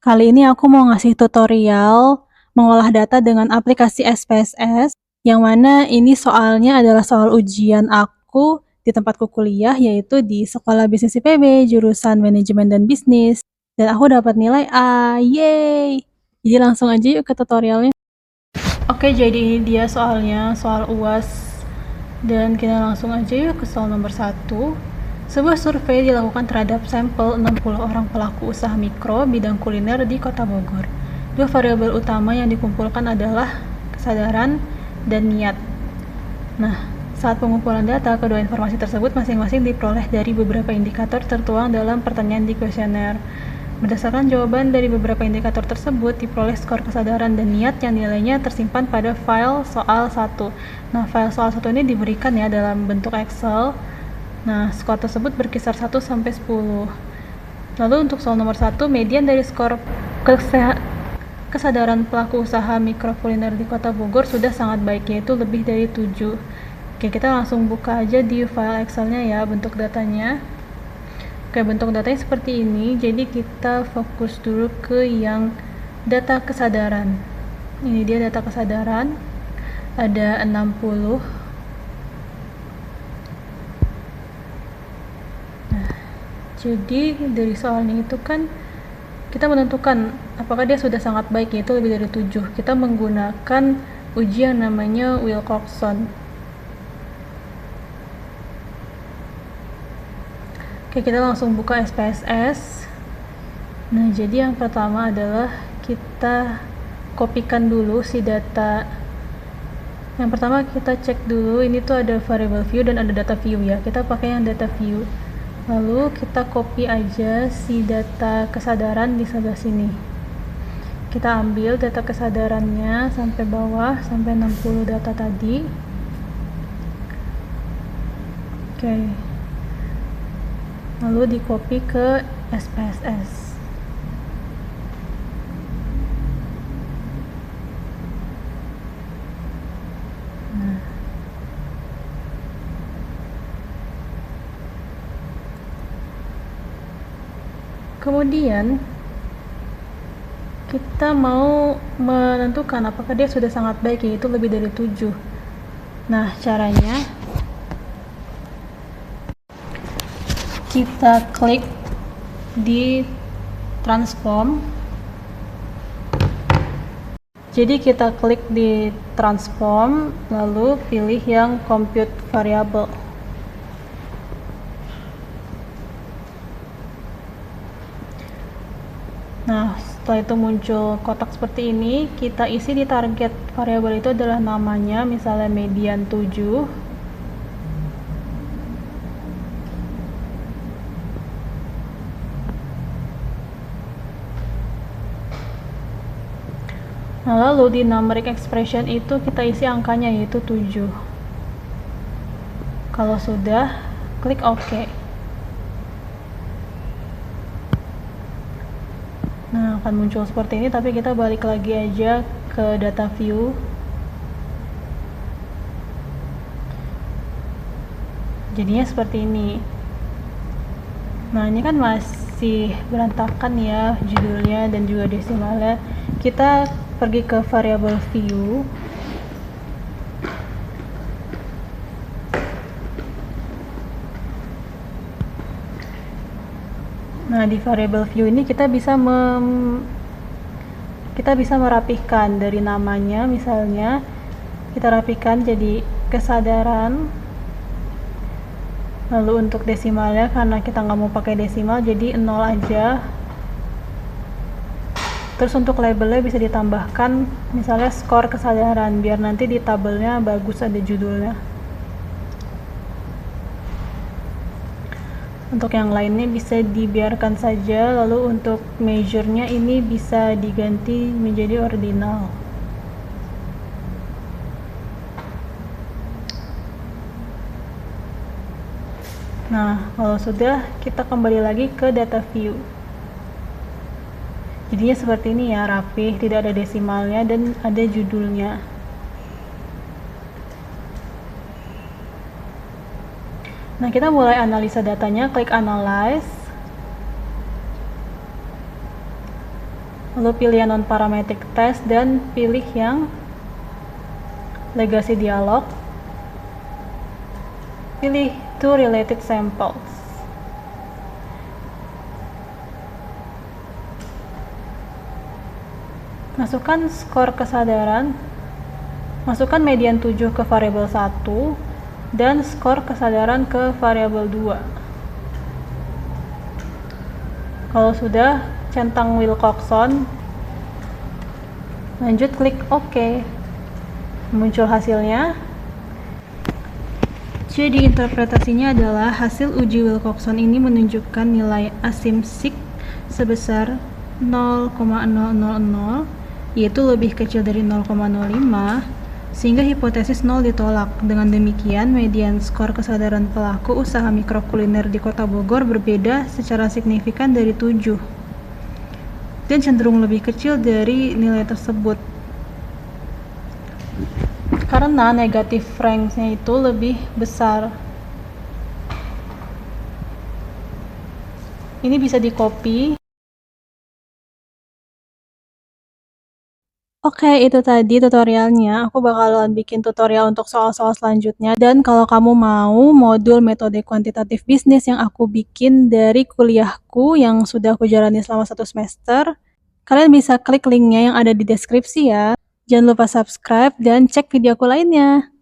Kali ini aku mau ngasih tutorial mengolah data dengan aplikasi SPSS, yang mana ini soalnya adalah soal ujian aku di tempatku kuliah, yaitu di Sekolah Bisnis IPB, jurusan Manajemen dan Bisnis, dan aku dapat nilai A, yeay! Jadi langsung aja yuk ke tutorialnya. Oke, jadi ini dia soalnya, soal UAS, dan kita langsung aja yuk ke soal nomor 1. Sebuah survei dilakukan terhadap sampel 60 orang pelaku usaha mikro bidang kuliner di Kota Bogor. Dua variabel utama yang dikumpulkan adalah kesadaran dan niat. Nah, saat pengumpulan data, kedua informasi tersebut masing-masing diperoleh dari beberapa indikator tertuang dalam pertanyaan di kuesioner. Berdasarkan jawaban dari beberapa indikator tersebut, diperoleh skor kesadaran dan niat yang nilainya tersimpan pada file soal 1. Nah, file soal 1 ini diberikan ya dalam bentuk Excel. Nah, skor tersebut berkisar 1 sampai 10. Lalu untuk soal nomor 1, median dari skor kesadaran pelaku usaha mikro kuliner di Kota Bogor sudah sangat baik, yaitu lebih dari 7. Oke, kita langsung buka aja di file Excel-nya ya, bentuk datanya. Oke, bentuk datanya seperti ini. Jadi kita fokus dulu ke yang data kesadaran. Ini dia data kesadaran. Ada 60. Jadi dari soalnya itu kan kita menentukan apakah dia sudah sangat baik, yaitu lebih dari 7. Kita menggunakan uji yang namanya Wilcoxon. Oke, kita langsung buka SPSS. Nah, jadi yang pertama adalah kita kopikan dulu si data. Yang pertama kita cek dulu, ini tuh ada variable view dan ada data view ya. Kita pakai yang data view. Lalu kita copy aja si data kesadaran di sebelah sini. Kita ambil data kesadarannya sampai bawah, sampai 60 data tadi. Oke. Lalu di copy ke SPSS. Kemudian kita mau menentukan apakah dia sudah sangat baik, yaitu lebih dari 7. Nah, caranya kita klik di transform. Jadi kita klik di transform, lalu pilih yang compute variable. Nah, setelah itu muncul kotak seperti ini, kita isi di target variabel itu adalah namanya, misalnya median 7. Nah, lalu di numeric expression itu kita isi angkanya, yaitu 7. Kalau sudah, klik OK. Nah, akan muncul seperti ini, tapi kita balik lagi aja ke data view. Jadinya seperti ini. Nah, ini kan masih berantakan ya judulnya dan juga desimalnya. Kita pergi ke variable view. Nah, di variable view ini kita bisa merapihkan dari namanya, misalnya kita rapikan jadi kesadaran. Lalu untuk desimalnya, karena kita nggak mau pakai desimal, jadi 0 aja. Terus untuk labelnya bisa ditambahkan misalnya skor kesadaran, biar nanti di tabelnya bagus ada judulnya. Untuk yang lainnya bisa dibiarkan saja, lalu untuk measure-nya ini bisa diganti menjadi ordinal. Nah, kalau sudah, kita kembali lagi ke data view. Jadinya seperti ini ya, rapih, tidak ada desimalnya dan ada judulnya. Nah, kita mulai analisa datanya, klik analyze. Lalu pilih yang non-parametric test dan pilih yang legacy dialog. Pilih two related samples. Masukkan skor kesadaran. Masukkan median 7 ke variabel 1 dan skor kesadaran ke variabel 2. Kalau sudah, centang Wilcoxon. Lanjut klik OK. Muncul hasilnya. Jadi interpretasinya adalah hasil uji Wilcoxon ini menunjukkan nilai asimsik sebesar 0,000, yaitu lebih kecil dari 0,05, sehingga hipotesis 0 ditolak. Dengan demikian, median skor kesadaran pelaku usaha mikrokuliner di Kota Bogor berbeda secara signifikan dari 7, dan cenderung lebih kecil dari nilai tersebut. Karena negatif range-nya itu lebih besar. Ini bisa di-copy. Oke, itu tadi tutorialnya. Aku bakalan bikin tutorial untuk soal-soal selanjutnya. Dan kalau kamu mau modul metode kuantitatif bisnis yang aku bikin dari kuliahku yang sudah aku jalani selama 1 semester, kalian bisa klik linknya yang ada di deskripsi ya. Jangan lupa subscribe dan cek videoku lainnya.